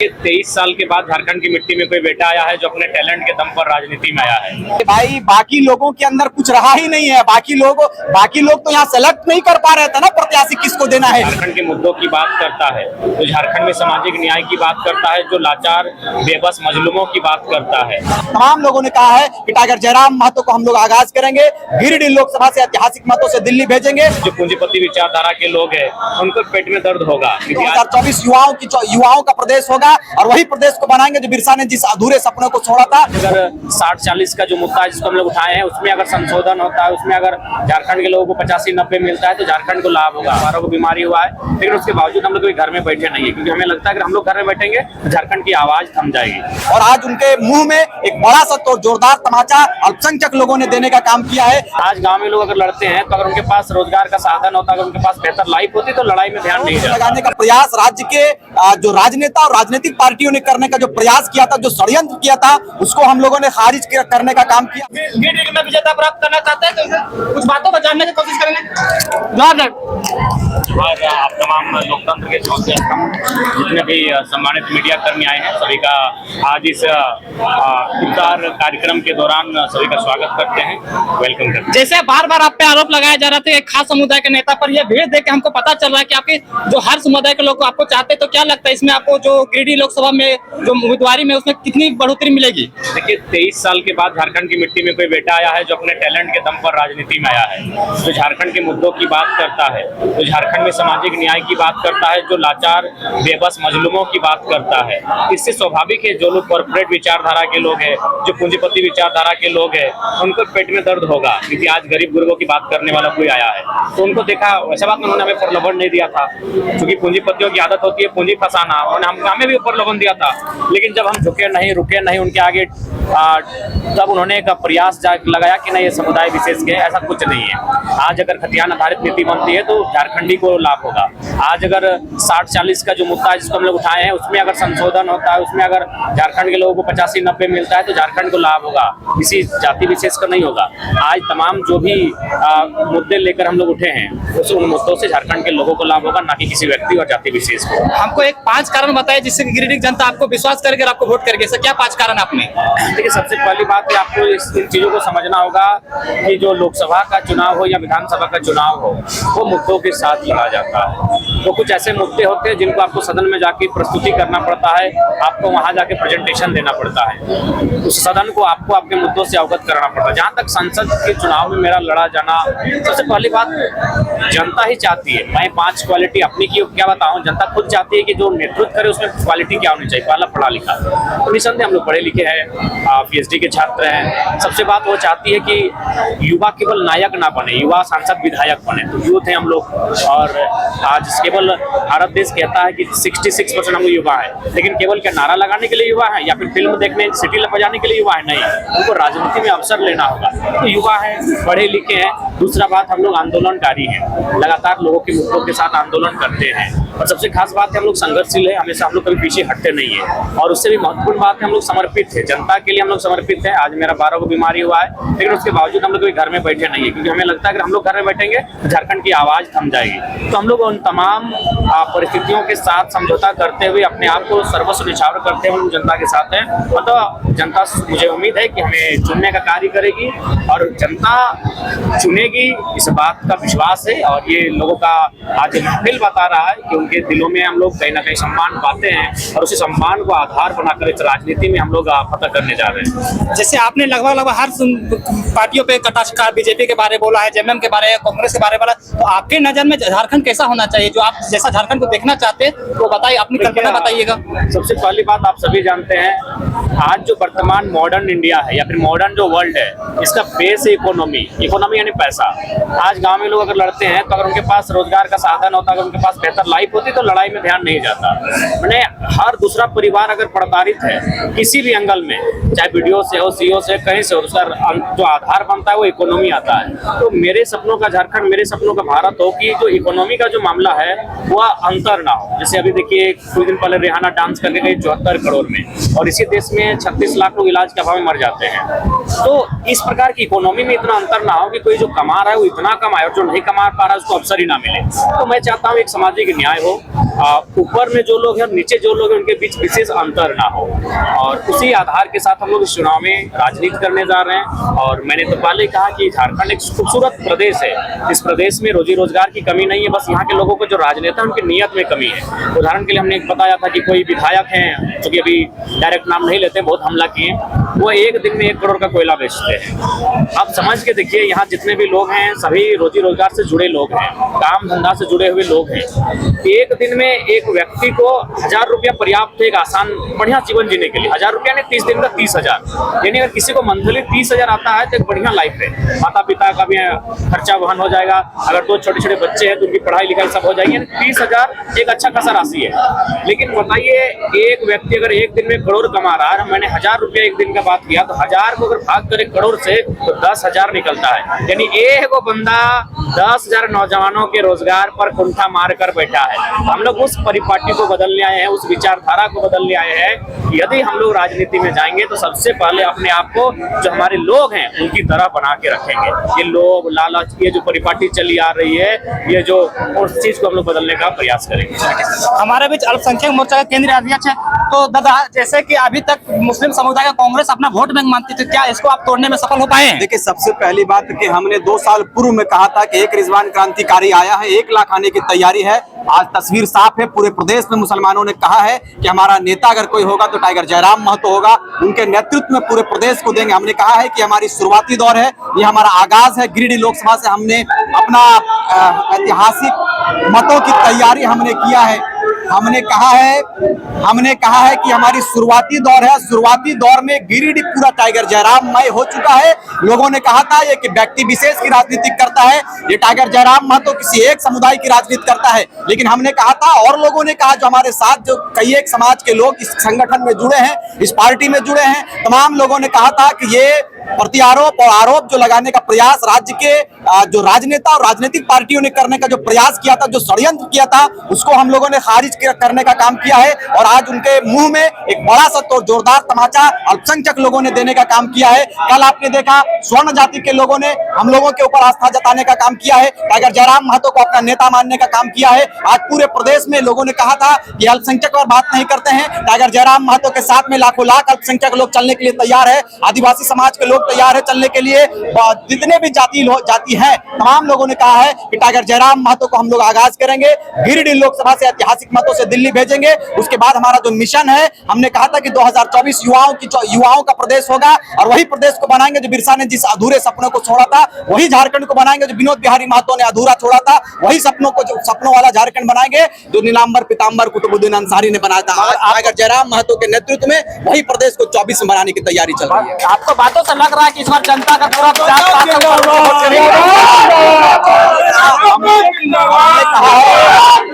23 साल के बाद झारखंड की मिट्टी में कोई बेटा आया है जो अपने टैलेंट के दम पर राजनीति में आया है। भाई बाकी लोगों के अंदर कुछ रहा ही नहीं है। बाकी लोग तो यहाँ सेलेक्ट नहीं कर पा रहे थे ना प्रत्याशी किसको देना है। झारखंड के मुद्दों की बात करता है, तो झारखंड में सामाजिक न्याय की बात करता है, जो लाचार बेबस मजलूमों की बात करता है। तमाम लोगों ने कहा है कि टाइगर जयराम महतो को हम लोग आगाज करेंगे, गिरिडीह लोकसभा से ऐतिहासिक मतों से दिल्ली भेजेंगे। जो पूंजीपति विचारधारा के लोग हैं उनको पेट में दर्द होगा। 2024 युवाओं का प्रदेश होगा और वही प्रदेश को बनाएंगे जो बिरसा ने जिस अधूरे सपनों को छोड़ा था। अगर 60-40 का जो मुद्दा जिसको हम लोग उठाए हैं उसमें अगर संशोधन होता है, उसमें अगर झारखंड के लोगों को 85-90 मिलता है तो झारखंड को लाभ होगा। हमारों को बीमारी हुआ है लेकिन उसके बावजूद हम लोग कोई घर में बैठे नहीं है, क्योंकि हमें लगता है अगर हम लोग घर में बैठेंगे तो झारखंड की आवाज थम जाएगी। और आज उनके मुंह में एक बड़ा सा तो जोरदार तमाचा अल्पसंख्यक लोगों ने देने का काम किया है। आज गाँव में लोग अगर लड़ते हैं तो अगर उनके पास रोजगार का साधन होता, अगर उनके पास बेहतर लाइफ होती तो लड़ाई में ध्यान नहीं जाता। लगाने का प्रयास राज्य के जो राजनेता और राजनीतिक पार्टियों ने करने का जो प्रयास किया था, जो षड्यंत्र किया था, उसको हम लोगों ने खारिज करने का काम किया। गिरिडीह में विजेता प्राप्त करना चाहते हैं तो कुछ बातों को जानने की कोशिश करेंगे। और आप तमाम लोकतंत्र के जितने भी सम्मानित मीडिया कर्मी आए हैं सभी का आज इस इफ्तार कार्यक्रम के दौरान सभी का स्वागत करते हैं, वेलकम करते हैं। जैसे बार बार आप पे आरोप लगाया जा रहा था एक खास समुदाय के नेता पर, यह भीड़ देख के हमको पता चल रहा है कि आपके जो हर समुदाय के लोग आपको चाहते, तो क्या लगता है इसमें आपको जो गिरिडीह लोकसभा में जो उम्मीदवारी में उसमें कितनी बढ़ोतरी मिलेगी? देखिए 23 साल के बाद झारखंड की मिट्टी में कोई बेटा आया है जो अपने टैलेंट के दम पर राजनीति में आया है, जो झारखंड के मुद्दों की बात करता है, जो झारखंड में सामाजिक न्याय की बात करता है, जो लाचार बेबस मजलूमों की बात करता है। इससे स्वाभाविक है जो लोग कॉर्पोरेट विचारधारा के लोग हैं, जो पूंजीपति विचारधारा के लोग हैं, उनको पेट में दर्द होगा क्योंकि आज गरीब गुरबों की बात करने वाला कोई आया है। तो उनको देखा वैसा बात उन्होंने हमें प्रलोभन नहीं दिया था, क्योंकि पूंजीपतियों की आदत होती है पूंजी फंसाना, उन्होंने हमें भी प्रलोभन दिया था। लेकिन जब हम झुके नहीं, रुके नहीं उनके आगे, तब उन्होंने एक प्रयास लगाया कि नहीं ये समुदाय विशेष के, ऐसा कुछ नहीं है। आज अगर खतियान आधारित नीति बनती है तो झारखंडी को लाभ होगा। आज अगर 60-40 का जो मुद्दा जिसको हम लोग उठाए हैं उसमें अगर संशोधन होता है, उसमें अगर झारखंड के लोगों को 85-90 मिलता है तो झारखंड को लाभ होगा, किसी जाति विशेष का नहीं होगा। आज तमाम जो भी मुद्दे लेकर हम लोग उठे हैं उन मुद्दों से झारखंड के लोगों को लाभ होगा, ना कि किसी व्यक्ति और जाति विशेष को। हमको एक 5 कारण बताए जिससे गिरिडीह जनता आपको विश्वास करके आपको वोट करके, सर क्या 5 कारण आपने? देखिए सबसे पहली बात है आपको इन चीजों को समझना होगा कि जो लोकसभा का चुनाव हो या विधानसभा का चुनाव हो वो मुद्दों के साथ लड़ा जाता है। तो कुछ ऐसे मुद्दे होते हैं जिनको आपको सदन में जाके प्रस्तुति करना पड़ता है, आपको वहां जाके प्रेजेंटेशन देना पड़ता है, उस सदन को आपको आपके मुद्दों से अवगत कराना पड़ता है। जहां तक संसद के चुनाव में मेरा लड़ा जाना, सबसे पहली बात जनता ही चाहती है। मैं 5 क्वालिटी अपनी की क्या बताऊं, जनता खुद चाहती है कि जो नेतृत्व करे उसमें क्वालिटी क्या होनी चाहिए। पहला पढ़ा लिखा, तो निसंदेह हम लोग पढ़े लिखे हैं, PhD के छात्र हैं। सबसे बात वो चाहती है कि युवा केवल नायक ना बने, युवा सांसद विधायक बने। तो यूथ हैं हम लोग, और आज केवल भारत देश कहता है कि 66% हम युवा है, लेकिन केवल क्या नारा लगाने के लिए युवा है या फिर फिल्म देखने सिटी बजाने के लिए युवा है? नहीं, उनको राजनीति में अवसर लेना होगा। तो युवा है, पढ़े लिखे हैं। दूसरा बात हम लोग आंदोलनकारी हैं, लगातार लोगों के मुद्दों के साथ आंदोलन करते हैं। और सबसे खास बात है हम लोग संघर्षशील है, हमेशा हम लोग कभी पीछे हटते नहीं है। और उससे भी महत्वपूर्ण बात है हम लोग समर्पित है, जनता के लिए हम लोग समर्पित है। आज मेरा 12 को बीमारी हुआ है लेकिन उसके बावजूद हम लोग कोई घर में बैठे नहीं है, क्योंकि हमें लगता है अगर हम लोग घर में बैठेंगे तो झारखंड की आवाज थम जाएगी। तो हम लोग उन तमाम परिस्थितियों के साथ समझौता करते हुए अपने आप को सर्वस्व निछावर करते हुए जनता के साथ हैं। मतलब जनता, मुझे उम्मीद है कि हमें चुनने का कार्य करेगी और जनता चुनेगी, इस बात का विश्वास है। और ये लोगों का आज महफिल बता रहा है कि उनके दिलों में हम लोग कहीं ना कहीं सम्मान पाते हैं और उसी सम्मान को आधार बनाकर इस राजनीति में हम लोग फतह करने जा रहे हैं। जैसे आपने लगभग हर पार्टियों पे कटाक्षकार, बीजेपी के बारे बोला है, जेएमएम के बारे, कांग्रेस के बारे बोला, तो आपके नजर में झारखंड कैसा होना चाहिए? जो आप जैसा झारखंड को देखना चाहते हैं वो बताइए, अपनी कल्पना बताइएगा। सबसे पहली बात आप सभी जानते हैं आज जो वर्तमान मॉडर्न इंडिया है या फिर मॉडर्न जो वर्ल्ड है, इसका बेस है इकोनॉमी यानी पैसा। आज गांव में लोग अगर लड़ते हैं तो अगर उनके पास रोजगार का साधन होता, अगर उनके पास बेहतर लाइफ होती तो लड़ाई में ध्यान नहीं जाता। मैंने हर दूसरा परिवार अगर प्रताड़ित है किसी भी एंगल में, चाहे वीडियो से हो, सीओ से, कहीं से हो, उसका जो आधार बनता है वो इकोनॉमी आता है। तो मेरे सपनों का झारखंड, मेरे सपनों का भारत हो कि जो इकोनॉमी का जो मामला है वह अंतर ना हो। जैसे अभी देखिए कुछ दिन पहले रिहाना डांस करके गई 74 करोड़ में, और इसी देश में 36 लाख लोग इलाज के अभाव में मर जाते हैं। तो इस प्रकार की इकोनॉमी में इतना अंतर ना हो कि कोई जो कमा रहा है वो इतना कमाए और जो नहीं कमा पा रहा है उसको अवसर ही ना मिले। तो मैं चाहता हूँ एक सामाजिक न्याय हो ऊपर में जो लोग हैं और नीचे जो लोग हैं उनके बीच विशेष अंतर ना हो, और उसी आधार के साथ हम लोग इस चुनाव में राजनीति करने जा रहे हैं। और मैंने तो पहले कहा कि झारखंड एक खूबसूरत प्रदेश है, इस प्रदेश में रोजी रोजगार की कमी नहीं है, बस यहाँ के लोगों को जो राजनेता उनकी नीयत में कमी है। उदाहरण के लिए हमने बताया था कि कोई विधायक हैं, क्योंकि अभी डायरेक्ट नाम नहीं लेते, बहुत हमला किए, वो एक दिन में 1 करोड़ का कोयला बेचते हैं। आप समझ के देखिए, यहाँ जितने भी लोग हैं सभी रोजी रोजगार से जुड़े लोग हैं, काम धंधा से जुड़े हुए लोग हैं। एक दिन में एक व्यक्ति को 1000 रुपया पर्याप्त है एक आसान बढ़िया जीवन जीने के लिए। 1000 रुपया नहीं, 30 दिन का 30,000, यानी अगर किसी को मंथली 30,000 आता है तो एक बढ़िया लाइफ है। माता पिता का भी खर्चा वहन हो जाएगा, अगर 2 छोटे छोटे बच्चे हैं तो उनकी पढ़ाई लिखाई सब हो जाएगी। 30,000 एक अच्छा खासा राशि है। लेकिन बताइए, एक व्यक्ति अगर एक दिन में करोड़ कमा रहा है, मैंने 1000 रुपया एक दिन का बात किया, तो 1000 को अगर भाग करे करोड़ से तो 10,000 निकलता है। यानी एक बंदा 10,000 नौजवानों के रोजगार पर कुंठा मार कर बैठा है। हम लोग उस परिपाटी को बदलने आए हैं, उस विचारधारा को बदलने आए हैं। यदि हम लोग राजनीति में जाएंगे तो सबसे पहले अपने आप को जो हमारे लोग हैं उनकी तरह बना के रखेंगे। ये लोग लालच, ये जो परिपाटी चली आ रही है, ये जो उस चीज को हम लोग बदलने का प्रयास करेंगे। हमारे बीच अल्पसंख्यक मोर्चा के केंद्रीय अध्यक्ष है, तो दादा, जैसे कि अभी तक मुस्लिम समुदाय का कांग्रेस अपना वोट बैंक मानती थी, क्या इसको आप तोड़ने में सफल हो पाए हैं? देखिए, सबसे पहली बात कि हमने 2 साल पूर्व में कहा था कि एक रिजवान क्रांतिकारी आया है, 1 लाख आने की तैयारी है। आज तस्वीर साफ है, पूरे प्रदेश में मुसलमानों ने कहा है कि हमारा नेता अगर कोई होगा तो टाइगर जयराम महतो होगा, उनके नेतृत्व में पूरे प्रदेश को देंगे। हमने कहा है कि हमारी शुरुआती दौर है, ये हमारा आगाज है। गिरिडीह लोकसभा से हमने अपना ऐतिहासिक मतों की तैयारी हमने किया है। हमने कहा है कि हमारी शुरुआती दौर है, शुरुआती दौर में गिरिडीह पूरा टाइगर जयराममय हो चुका है। लोगों ने कहा था ये कि व्यक्ति विशेष की राजनीति करता है, ये टाइगर जयराम महतो किसी एक समुदाय की राजनीति करता है। लेकिन हमने कहा था, और लोगों ने कहा, जो हमारे साथ जो कई एक समाज के लोग इस संगठन में जुड़े हैं, इस पार्टी में जुड़े हैं, तमाम लोगों ने कहा था कि ये प्रत्यारोप और आरोप जो लगाने का प्रयास राज्य के जो राजनेता और राजनीतिक पार्टियों ने करने का जो प्रयास किया था, जो षड्यंत्र किया था, उसको हम लोगों ने खारिज करने का काम किया है। और आज उनके मुंह में एक बड़ा सा तो जोरदार तमाचा अल्पसंख्यक लोगों ने देने का काम किया है। कल आपने देखा, स्वर्ण जाति के लोगों ने हम लोगों के ऊपर आस्था जताने का काम किया है, टाइगर जयराम महतो को अपना नेता मानने का काम किया है। आज पूरे प्रदेश में लोगों ने कहा था कि अल्पसंख्यक पर बात नहीं करते हैं, टाइगर जयराम महतो के साथ में लाखों लाख अल्पसंख्यक लोग चलने के लिए तैयार है। आदिवासी समाज के लोग तैयार है चलने के लिए, जितने भी जाति है, तमाम लोगों ने कहा है कि टाइगर जयराम महतो को हम लोग आगाज करेंगे, गिरिडीह लोकसभा से ऐतिहासिक मतों से दिल्ली भेजेंगे। उसके बाद हमारा जो मिशन है, हमने कहा था कि 2024 युवाओं का प्रदेश होगा, और वही प्रदेश को बनाएंगे जो बिरसा ने जिस अधूरे सपनों को छोड़ा था, वही झारखंड को बनाएंगे जो विनोद बिहारी महतो ने अधूरा छोड़ा था, वही सपनों वाला झारखंड बनाएंगे जो नीलांबर पीतांबर कुतुबुद्दीन अंसारी ने बनाया था। टाइगर जयराम महतो के नेतृत्व में वही प्रदेश को 24 में बनाने की तैयारी चल रही है। आपको बातों से लग रहा है कि इस बार जनता का पूरा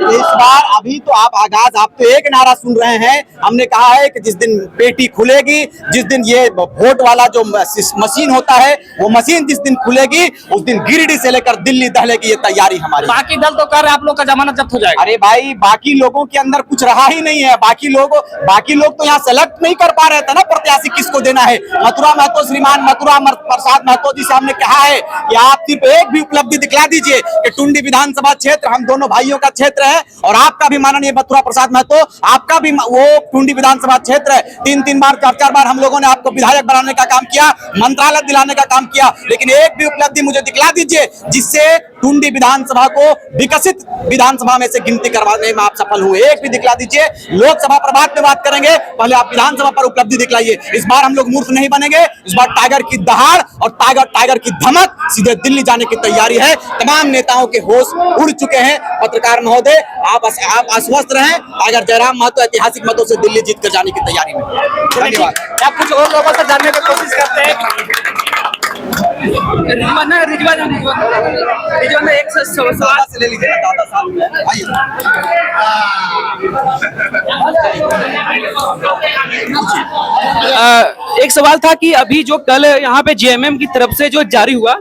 इस बार अभी तो आप तो एक नारा सुन रहे हैं। हमने कहा है कि जिस दिन पेटी खुलेगी, जिस दिन ये वोट वाला जो मशीन होता है, वो मशीन जिस दिन खुलेगी, उस दिन गिरिडीह से लेकर दिल्ली दहलेगी, ये तैयारी हमारी। बाकी दल तो कर रहे, आप लोग का जमानत जब्त हो जाएगा। अरे भाई, बाकी लोगों के अंदर कुछ रहा ही नहीं है। बाकी लोग तो यहाँ सेलेक्ट नहीं कर पा रहे थे ना, प्रत्याशी किसको देना है। मथुरा महतो, श्रीमान मथुरा प्रसाद महतो जी से हमने कहा है कि आप सिर्फ एक भी उपलब्धि दिखला दीजिए कि टुंडी विधानसभा क्षेत्र हम दोनों भाइयों का क्षेत्र है, और आपका भी माननीय मथुरा प्रसाद महतो, आपका भी वो टुंडी विधानसभा क्षेत्र है। 3-3 बार 4-4 बार हम लोगों ने आपको विधायक बनाने का काम किया, मंत्रालय दिलाने का काम किया, लेकिन एक भी उपलब्धि मुझे दिखला दीजिए जिससे टुंडी विधानसभा को विकसित विधानसभा में से गिनती करवाने में आप सफल हुए। एक भी दिखला दीजिए। लोकसभा पर बाद में बात करेंगे, पहले आप विधानसभा पर उपलब्धि दिखलाइए। इस बार हम लोग मूर्ख नहीं बनेंगे। इस बार टाइगर की दहाड़ और टाइगर की धमक सीधे दिल्ली जाने की तैयारी है। तमाम नेताओं के होश उड़ चुके हैं। पत्रकार महोदय, आप आश्वस्त रहें, टाइगर जयराम महतो ऐतिहासिक मतों से दिल्ली जीत कर जाने की तैयारी में। धन्यवाद। आप कुछ और लोगों से जानने की कोशिश करते हैं। रिजवान एक सवाल से ले लीजिए, दादा साहब आइए। एक सवाल था कि अभी जो कल यहाँ पे जेएमएम की तरफ से जो जारी हुआ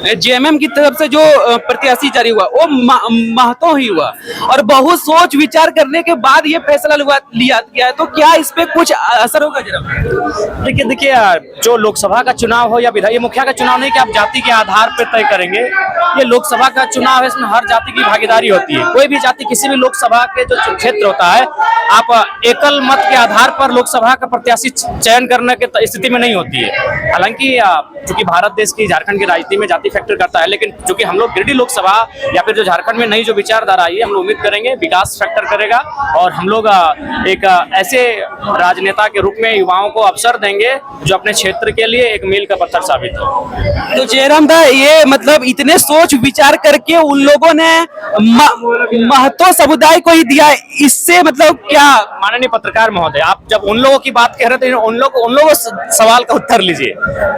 जेएमएम की तरफ से जो प्रत्याशी जारी हुआ वो महतो ही हुआ और बहुत सोच विचार करने के बाद ये फैसला लिया गया है। तो क्या इस पे कुछ असर होगा जरा? देखिए जो लोकसभा का चुनाव हो या विधायक, ये मुखिया का चुनाव नहीं कि आप जाति के आधार पर तय करेंगे। ये लोकसभा का चुनाव है, इसमें हर जाति की भागीदारी होती है। कोई भी जाति किसी भी लोकसभा के जो क्षेत्र होता है, आप एकल मत के आधार पर लोकसभा का प्रत्याशी चयन करने की स्थिति में नहीं होती है। हालांकि चूंकि भारत देश की झारखंड की राजनीति में जाति फैक्टर करता है, लेकिन चूंकि हम लोग गिरिडीह लोकसभा या फिर जो झारखंड में नई जो विचारधारा आई है, हम लोग उम्मीद करेंगे विकास फैक्टर करेगा और हम लोग एक ऐसे राजनेता के रूप में युवाओं को अवसर देंगे जो अपने क्षेत्र के लिए एक मील का पत्थर साबित हो। तो जयराम दा, ये मतलब इतने सोच विचार करके उन लोगों ने महतो समुदाय को ही दिया, इससे मतलब क्या? माननीय पत्रकार महोदय, आप जब उन लोगों की बात कह रहे थे, उन लोगों सवाल का उत्तर लीजिए।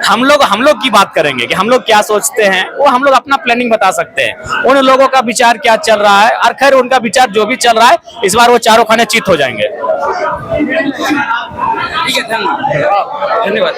हम लोग की बात करेंगे कि हम लोग क्या सोचते हैं, वो हम लोग अपना प्लानिंग बता सकते हैं। उन लोगों का विचार क्या चल रहा है, और खैर उनका विचार जो भी चल रहा है, इस बार वो चारों खाने चित हो जाएंगे। ठीक है, धन्यवाद।